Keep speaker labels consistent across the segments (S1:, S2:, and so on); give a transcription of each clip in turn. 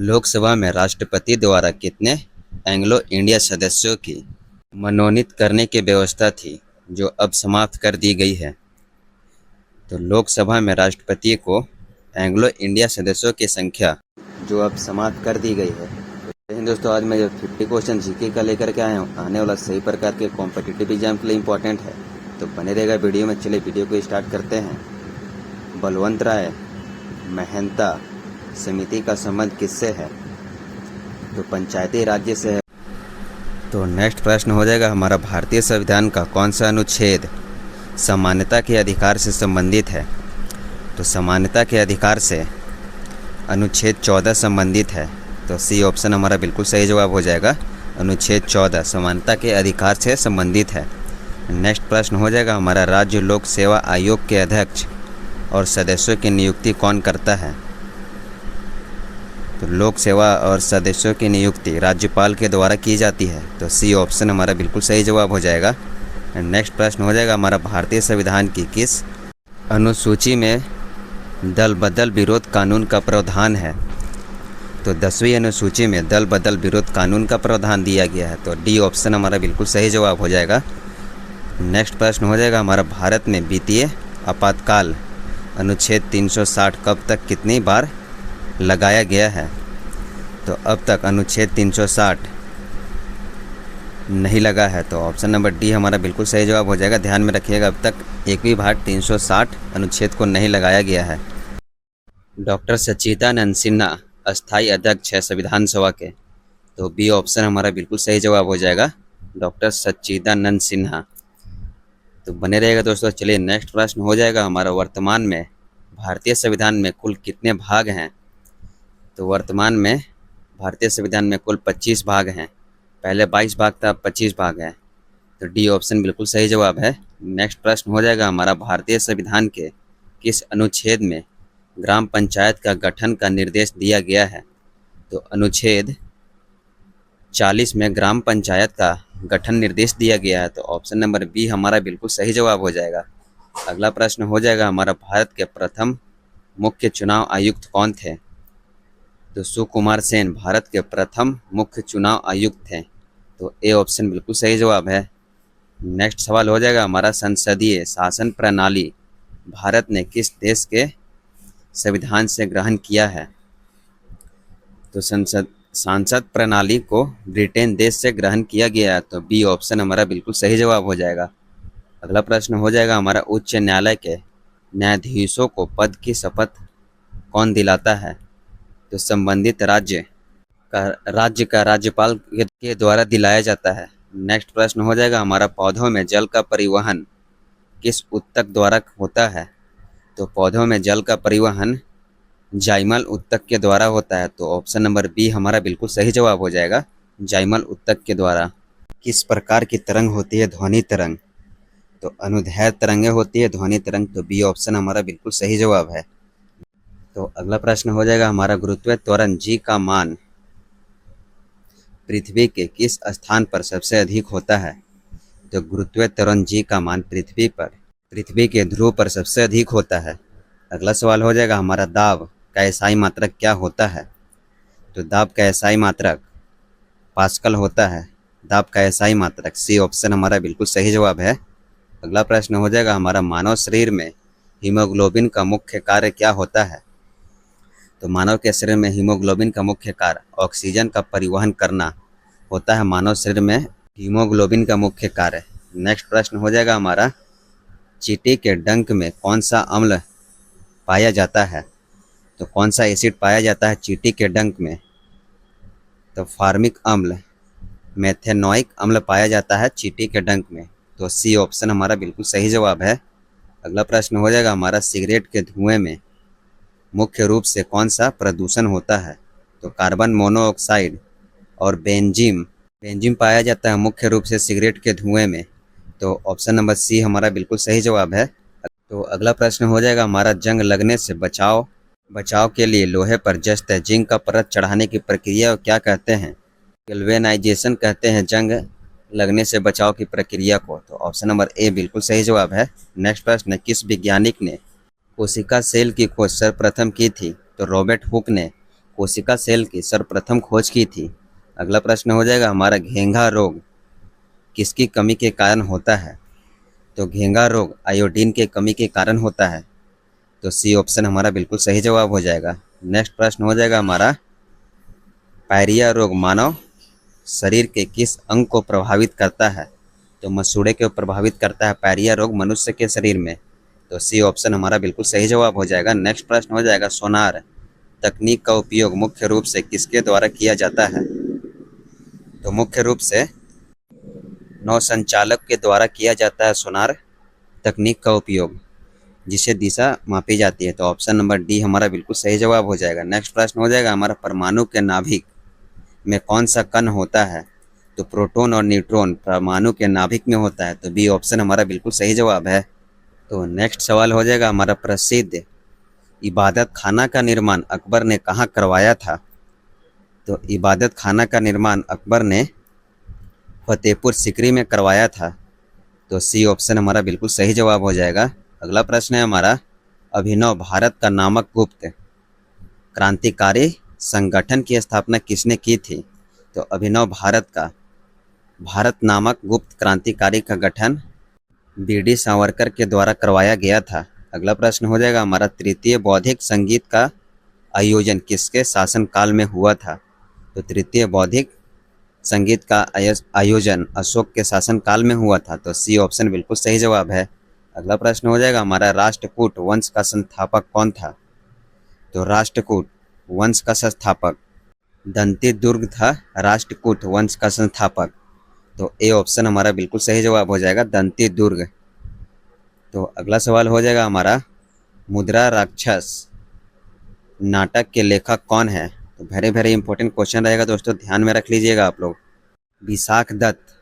S1: लोकसभा में राष्ट्रपति द्वारा कितने एंग्लो इंडिया सदस्यों की मनोनीत करने की व्यवस्था थी, जो अब समाप्त कर दी गई है? तो लोकसभा में राष्ट्रपति को एंग्लो इंडिया सदस्यों की संख्या जो अब समाप्त कर दी गई है। लेकिन दोस्तों, आज मैं जो 50 क्वेश्चन जीके का लेकर के आया हूँ, आने वाला सही प्रकार के कॉम्पिटिटिव एग्जाम के लिए इम्पोर्टेंट है, तो बने रहेगा वीडियो में। चलिए वीडियो को स्टार्ट करते हैं। बलवंत राय मेहता समिति का संबंध किससे है? तो पंचायती राज्य से है। तो नेक्स्ट प्रश्न हो जाएगा हमारा, भारतीय संविधान का कौन सा अनुच्छेद समानता के अधिकार से संबंधित है? तो समानता के अधिकार से अनुच्छेद 14 संबंधित है। तो सी ऑप्शन हमारा बिल्कुल सही जवाब हो जाएगा। अनुच्छेद 14 समानता के अधिकार से संबंधित है। नेक्स्ट प्रश्न हो जाएगा हमारा, राज्य लोक सेवा आयोग के अध्यक्ष और सदस्यों की नियुक्ति कौन करता है? तो लोक सेवा और सदस्यों की नियुक्ति राज्यपाल के द्वारा की जाती है। तो सी ऑप्शन हमारा बिल्कुल सही जवाब हो जाएगा। नेक्स्ट प्रश्न हो जाएगा हमारा, भारतीय संविधान की किस अनुसूची में दल बदल विरोध कानून का प्रावधान है? तो 10वीं अनुसूची में दल बदल विरोध कानून का प्रावधान दिया गया है। तो डी ऑप्शन हमारा बिल्कुल सही जवाब हो जाएगा। नेक्स्ट प्रश्न हो जाएगा हमारा, भारत में वित्तीय आपातकाल अनुच्छेद 360 कब तक कितनी बार लगाया गया है? तो अब तक अनुच्छेद 360 नहीं लगा है। तो ऑप्शन नंबर डी हमारा बिल्कुल सही जवाब हो जाएगा। ध्यान में रखिएगा, अब तक एक भी बार 360 अनुच्छेद को नहीं लगाया गया है। डॉक्टर सच्चिदानंद सिन्हा अस्थायी अध्यक्ष है संविधान सभा के। तो बी ऑप्शन हमारा बिल्कुल सही जवाब हो जाएगा, डॉक्टर सच्चिदानंद सिन्हा। तो बने रहेगा दोस्तों। चलिए नेक्स्ट प्रश्न हो जाएगा हमारा, वर्तमान में भारतीय संविधान में कुल कितने भाग हैं? तो वर्तमान में भारतीय संविधान में कुल 25 भाग हैं। पहले 22 भाग था, अब 25 भाग हैं। तो डी ऑप्शन बिल्कुल सही जवाब है। नेक्स्ट प्रश्न हो जाएगा हमारा, भारतीय संविधान के किस अनुच्छेद में ग्राम पंचायत का गठन का निर्देश दिया गया है? तो अनुच्छेद 40 में ग्राम पंचायत का गठन निर्देश दिया गया है। तो ऑप्शन नंबर बी हमारा बिल्कुल सही जवाब हो जाएगा। अगला प्रश्न हो जाएगा हमारा, भारत के प्रथम मुख्य चुनाव आयुक्त कौन थे? तो सुकुमार सेन भारत के प्रथम मुख्य चुनाव आयुक्त थे। तो ए ऑप्शन बिल्कुल सही जवाब है। नेक्स्ट सवाल हो जाएगा हमारा, संसदीय शासन प्रणाली भारत ने किस देश के संविधान से ग्रहण किया है? तो सांसद प्रणाली को ब्रिटेन देश से ग्रहण किया गया है। तो बी ऑप्शन हमारा बिल्कुल सही जवाब हो जाएगा। अगला प्रश्न हो जाएगा हमारा, उच्च न्यायालय के न्यायाधीशों को पद की शपथ कौन दिलाता है? तो संबंधित राज्य का राज्यपाल के द्वारा दिलाया जाता है। नेक्स्ट प्रश्न हो जाएगा हमारा, पौधों में जल का परिवहन किस ऊतक द्वारा होता है? तो पौधों में जल का परिवहन जाइमल ऊतक के द्वारा होता है। तो ऑप्शन नंबर बी हमारा बिल्कुल सही जवाब हो जाएगा, जाइमल ऊतक के द्वारा। किस प्रकार की तरंग होती है ध्वनि तरंग? तो अनुदैर्घ्य तरंगे होती है ध्वनि तरंग। तो बी ऑप्शन हमारा बिल्कुल सही जवाब है। तो अगला प्रश्न हो जाएगा हमारा, गुरुत्व त्वरण जी का मान पृथ्वी के किस स्थान पर सबसे अधिक होता है? तो गुरुत्व त्वरण जी का मान पृथ्वी के ध्रुव पर सबसे अधिक होता है। अगला सवाल हो जाएगा हमारा, दाब का एसआई मात्रक क्या होता है? तो दाब का एसआई मात्रक पास्कल होता है। दाब का एसआई मात्रक सी ऑप्शन हमारा बिल्कुल सही जवाब है। अगला प्रश्न हो जाएगा हमारा, मानव शरीर में हीमोग्लोबिन का मुख्य कार्य क्या होता है? तो मानव के शरीर में हीमोग्लोबिन का मुख्य कार्य ऑक्सीजन का परिवहन करना होता है। मानव शरीर में हीमोग्लोबिन का मुख्य कार्य। नेक्स्ट प्रश्न हो जाएगा हमारा, चींटी के डंक में कौन सा अम्ल पाया जाता है? तो कौन सा एसिड पाया जाता है चींटी के डंक में? तो फार्मिक अम्ल, मेथेनोइक अम्ल पाया जाता है चींटी के डंक में। तो सी ऑप्शन हमारा बिल्कुल सही जवाब है। अगला प्रश्न हो जाएगा हमारा, सिगरेट के धुएं में मुख्य रूप से कौन सा प्रदूषण होता है? तो कार्बन मोनोऑक्साइड और बेंजीन पाया जाता है मुख्य रूप से सिगरेट के धुएं में। तो ऑप्शन नंबर सी हमारा बिल्कुल सही जवाब है। तो अगला प्रश्न हो जाएगा हमारा, जंग लगने से बचाव के लिए लोहे पर जस्त जिंक का परत चढ़ाने की प्रक्रिया को क्या कहते हैं? गैल्वेनाइजेशन कहते हैं जंग लगने से बचाव की प्रक्रिया को। तो ऑप्शन नंबर ए बिल्कुल सही जवाब है। नेक्स्ट प्रश्न, किस वैज्ञानिक ने कोशिका सेल की खोज सर्वप्रथम की थी? तो रॉबर्ट हुक ने कोशिका सेल की सर्वप्रथम खोज की थी? अगला प्रश्न हो जाएगा हमारा, घेंघा रोग किसकी कमी के कारण होता है? तो घेंघा रोग आयोडीन के कमी के कारण होता है। तो सी ऑप्शन हमारा बिल्कुल सही जवाब हो जाएगा। नेक्स्ट प्रश्न हो जाएगा हमारा, पायरिया रोग मानव शरीर के किस अंग को प्रभावित करता है? तो मसूड़े को प्रभावित करता है पायरिया रोग मनुष्य के शरीर में। तो सी ऑप्शन हमारा बिल्कुल सही जवाब हो जाएगा। नेक्स्ट प्रश्न हो जाएगा, सोनार तकनीक का उपयोग मुख्य रूप से किसके द्वारा किया जाता है? तो मुख्य रूप से नौसंचालक के द्वारा किया जाता है सोनार तकनीक का उपयोग, जिससे दिशा मापी जाती है। तो ऑप्शन नंबर डी हमारा बिल्कुल सही जवाब हो जाएगा। नेक्स्ट प्रश्न हो जाएगा हमारा, परमाणु के नाभिक में कौन सा कण होता है? तो प्रोटॉन और न्यूट्रॉन परमाणु के नाभिक में होता है। तो बी ऑप्शन हमारा बिल्कुल सही जवाब है। तो नेक्स्ट सवाल हो जाएगा हमारा, प्रसिद्ध इबादत खाना का निर्माण अकबर ने कहाँ करवाया था? तो इबादत खाना का निर्माण अकबर ने फतेहपुर सिकरी में करवाया था। तो सी ऑप्शन हमारा बिल्कुल सही जवाब हो जाएगा। अगला प्रश्न है हमारा, अभिनव भारत का नामक गुप्त क्रांतिकारी संगठन की स्थापना किसने की थी? तो अभिनव भारत नामक गुप्त क्रांतिकारी का गठन बीडी सावरकर के द्वारा करवाया गया था। अगला प्रश्न हो जाएगा हमारा, तृतीय बौद्धिक संगीत का आयोजन किसके शासनकाल में हुआ था? तो तृतीय बौद्धिक संगीत का आयोजन अशोक के शासनकाल में हुआ था। तो सी ऑप्शन बिल्कुल सही जवाब है। अगला प्रश्न हो जाएगा हमारा, राष्ट्रकूट वंश का संस्थापक कौन था? तो राष्ट्रकूट वंश का संस्थापक दंती दुर्ग था, राष्ट्रकूट वंश का संस्थापक। तो ए ऑप्शन हमारा बिल्कुल सही जवाब हो जाएगा, दंती दुर्ग। तो अगला सवाल हो जाएगा हमारा, मुद्रा राक्षस नाटक के लेखक कौन है? तो वेरी वेरी इंपॉर्टेंट क्वेश्चन रहेगा दोस्तों, ध्यान में रख लीजिएगा आप लोग। विशाख दत्त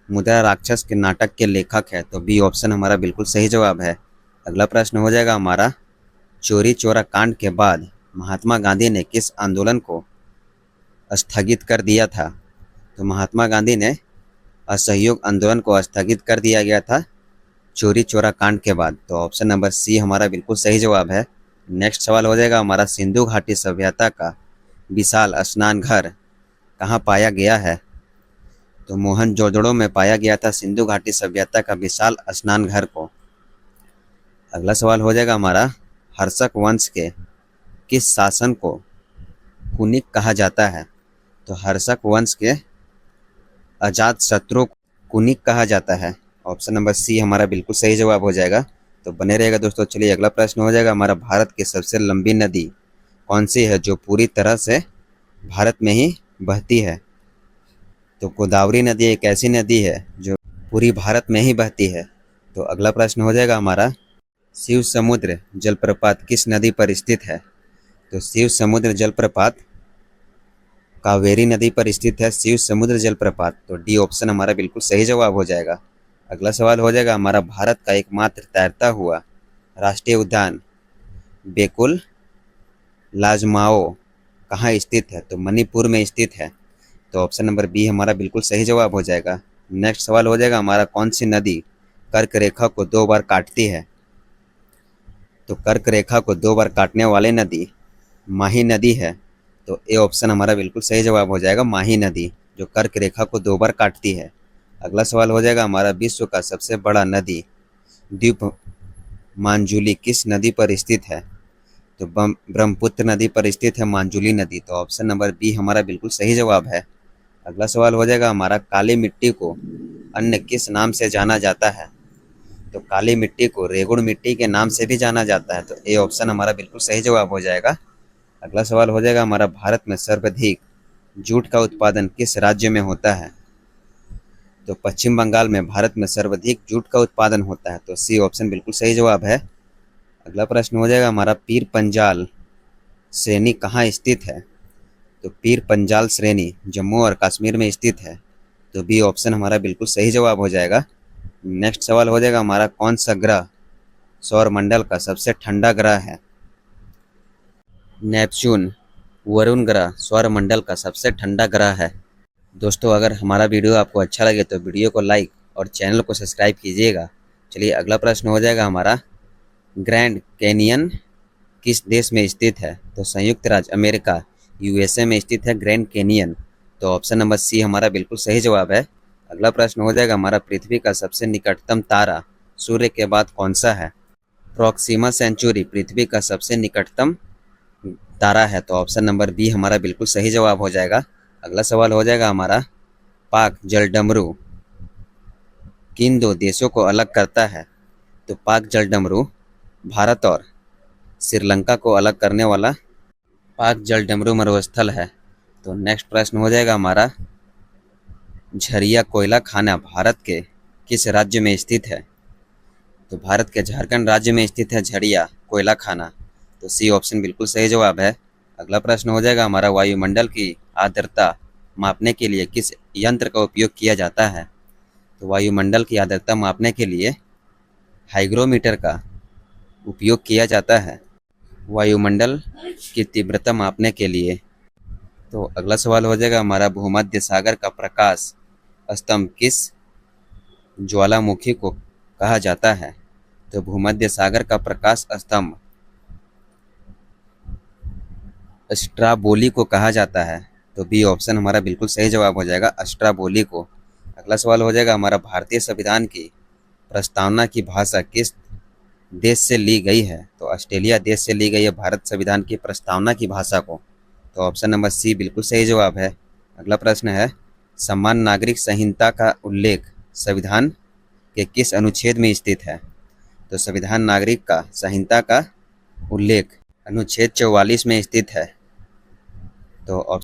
S1: मुद्रा राक्षस के नाटक के लेखक है। तो बी ऑप्शन हमारा बिल्कुल सही जवाब है। अगला प्रश्न हो जाएगा हमारा, चोरी चोरा कांड के बाद महात्मा गांधी ने किस आंदोलन को स्थगित कर दिया था? तो महात्मा गांधी ने असहयोग आंदोलन को स्थगित कर दिया गया था चोरी चोरा कांड के बाद। तो ऑप्शन नंबर सी हमारा बिल्कुल सही जवाब है। नेक्स्ट सवाल हो जाएगा हमारा, सिंधु घाटी सभ्यता का विशाल स्नान घर कहाँ पाया गया है? तो मोहनजोदड़ो में पाया गया था सिंधु घाटी सभ्यता का विशाल स्नान घर को। अगला सवाल हो जाएगा हमारा, हर्षक वंश के किस शासन को कुनिक कहा जाता है? तो हर्षक वंश के अजात शत्रु को कुनिक कहा जाता है। ऑप्शन नंबर सी हमारा बिल्कुल सही जवाब हो जाएगा। तो बने रहेगा दोस्तों। चलिए अगला प्रश्न हो जाएगा हमारा, भारत की सबसे लंबी नदी कौन सी है जो पूरी तरह से भारत में ही बहती है? तो गोदावरी नदी एक ऐसी नदी है जो पूरी भारत में ही बहती है। तो अगला प्रश्न हो जाएगा हमारा, शिव समुद्र जलप्रपात किस नदी पर स्थित है? तो शिव समुद्र जलप्रपात कावेरी नदी पर स्थित है, शिव समुद्र जलप्रपात। तो डी ऑप्शन हमारा बिल्कुल सही जवाब हो जाएगा। अगला सवाल हो जाएगा हमारा, भारत का एकमात्र तैरता हुआ राष्ट्रीय उद्यान बेकुल लाजमाओ कहाँ स्थित है? तो मणिपुर में स्थित है। तो ऑप्शन नंबर बी हमारा बिल्कुल सही जवाब हो जाएगा। नेक्स्ट सवाल हो जाएगा हमारा, कौन सी नदी कर्क रेखा को 2 बार काटती है? तो कर्क रेखा को 2 बार काटने वाली नदी माही नदी है। तो ए ऑप्शन हमारा बिल्कुल सही जवाब हो जाएगा, माही नदी जो कर्क रेखा को 2 बार काटती है। अगला सवाल हो जाएगा हमारा, विश्व का सबसे बड़ा नदी द्वीप मांजुली किस नदी पर स्थित है? तो ब्रह्मपुत्र नदी पर स्थित है मांजुली नदी। तो ऑप्शन नंबर बी हमारा बिल्कुल सही जवाब है। अगला सवाल हो जाएगा हमारा, काली मिट्टी को अन्य किस नाम से जाना जाता है? तो काली मिट्टी को रेगुड़ मिट्टी के नाम से भी जाना जाता है। तो ए ऑप्शन हमारा बिल्कुल सही जवाब हो जाएगा। अगला सवाल हो जाएगा हमारा, भारत में सर्वाधिक जूट का उत्पादन किस राज्य में होता है? तो पश्चिम बंगाल में भारत में सर्वाधिक जूट का उत्पादन होता है। तो सी ऑप्शन बिल्कुल सही जवाब है। अगला प्रश्न हो जाएगा हमारा, पीर पंजाल श्रेणी कहाँ स्थित है? तो पीर पंजाल श्रेणी जम्मू और कश्मीर में स्थित है। तो बी ऑप्शन हमारा बिल्कुल सही जवाब हो जाएगा। नेक्स्ट सवाल हो जाएगा हमारा, कौन सा ग्रह सौरमंडल का सबसे ठंडा ग्रह है? नेपच्यून वरुण ग्रह सौरमंडल का सबसे ठंडा ग्रह है। दोस्तों अगर हमारा वीडियो आपको अच्छा लगे तो वीडियो को लाइक और चैनल को सब्सक्राइब कीजिएगा। चलिए अगला प्रश्न हो जाएगा हमारा, ग्रैंड कैनियन किस देश में स्थित है? तो संयुक्त राज्य अमेरिका, यूएसए में स्थित है ग्रैंड कैनियन। तो ऑप्शन नंबर सी हमारा बिल्कुल सही जवाब है। अगला प्रश्न हो जाएगा हमारा, पृथ्वी का सबसे निकटतम तारा सूर्य के बाद कौन सा है? प्रोक्सिमा सेंचुरी पृथ्वी का सबसे निकटतम तारा है। तो ऑप्शन नंबर बी हमारा बिल्कुल सही जवाब हो जाएगा। अगला सवाल हो जाएगा हमारा, पाक जलडमरू किन दो देशों को अलग करता है? तो पाक जलडमरू भारत और श्रीलंका को अलग करने वाला पाक जलडमरू मरुस्थल है। तो नेक्स्ट प्रश्न हो जाएगा हमारा, झरिया कोयला खाना भारत के किस राज्य में स्थित है? तो भारत के झारखंड राज्य में स्थित है झरिया कोयला खाना। तो सी ऑप्शन बिल्कुल सही जवाब है। अगला प्रश्न हो जाएगा हमारा, वायुमंडल की आर्द्रता मापने के लिए किस यंत्र का उपयोग किया जाता है? तो वायुमंडल की आर्द्रता मापने के लिए हाइग्रोमीटर का उपयोग किया जाता है वायुमंडल की तीव्रता मापने के लिए। तो अगला सवाल हो जाएगा हमारा, भूमध्य सागर का प्रकाश स्तंभ किस ज्वालामुखी को कहा जाता है? तो भूमध्य सागर का प्रकाश स्तंभ स्ट्राबोली को कहा जाता है। तो बी ऑप्शन हमारा बिल्कुल सही जवाब हो जाएगा, स्ट्राबोली को। अगला सवाल हो जाएगा हमारा, भारतीय संविधान की प्रस्तावना की भाषा किस देश से ली गई है? तो ऑस्ट्रेलिया देश से ली गई है भारत संविधान की प्रस्तावना की भाषा को। तो ऑप्शन नंबर सी बिल्कुल सही जवाब है। अगला प्रश्न है, समान नागरिक संहिता का उल्लेख संविधान के किस अनुच्छेद में स्थित है? तो संविधान नागरिक का संहिता का उल्लेख अनुच्छेद 44 में स्थित है। तो